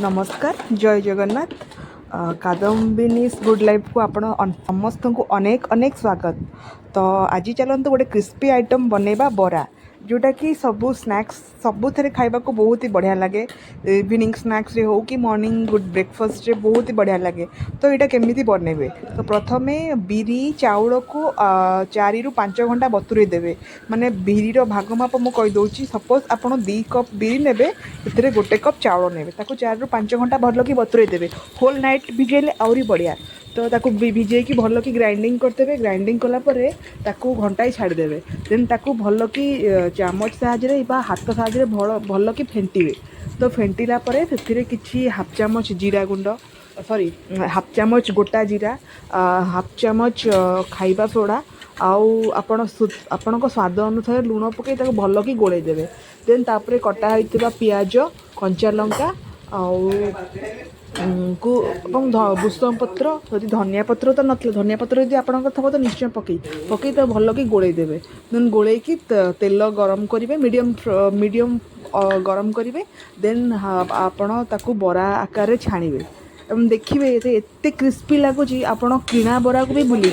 नमस्कार जय Jagannath कादम्बिनीज good life को आपण समस्त को अनेक अनेक स्वागत। तो आज चलते गोटे क्रिस्पी आइटम बनैबा बरा जोटा कि सबू स्नैक्स सबुथ खाइबा को बहुत ही बढ़िया लगे। इवनिंग स्नैक्स रे हो कि मॉर्निंग गुड ब्रेकफास्ट रे बहुत ही बढ़िया लगे। तो यहाँ केमी बनइबे तो प्रथमे बिरी चाउल को 4 ରୁ 5 घंटा बतुरे देवे। माने बिरीर भाग माप मु कहीदे सपोज आप 2 कप बिरी नेबे से 1 कप चाउल नेबे 4 ରୁ 5 घंटा भल कि बतुरे देवे। होल नाइट भिजेले आहरी बढ़िया। तो ताकू भिजे कि भल कि ग्राइंडिंग करदेवे। ग्राइंडिंग कलापर ताकू घंटाए छाड़देवे। देन ताकू भल कि चामच साहाଯ୍य बा हाथ साहाଯ୍य भल कि फेंटिवे। तो फेंटिला परे से किछि हाफ चामच जीरा गुंड सॉरी हाफ चामच गोटा जीरा हाफ चामच खाइबा सोडा आउ आपण स्वाद अनुसार लुण पकई भल कि गोले देवे। देन तापरे कटा होइतिबा पियाज कंचा लंका आउ को भूसम पत्र यदि धनिया पत्र तो नथले धनिया पत्र यदि आपंकर थब तो निश्चय पकई तो भल कि गोले देवे। देन गोले कि तेल गरम करेंगे मीडियम गरम करेंगे। देन आपण ताकू बरा आकार छाणिबे। देखिए एते क्रिस्पी लगुच आप किणा बरा को भी भूली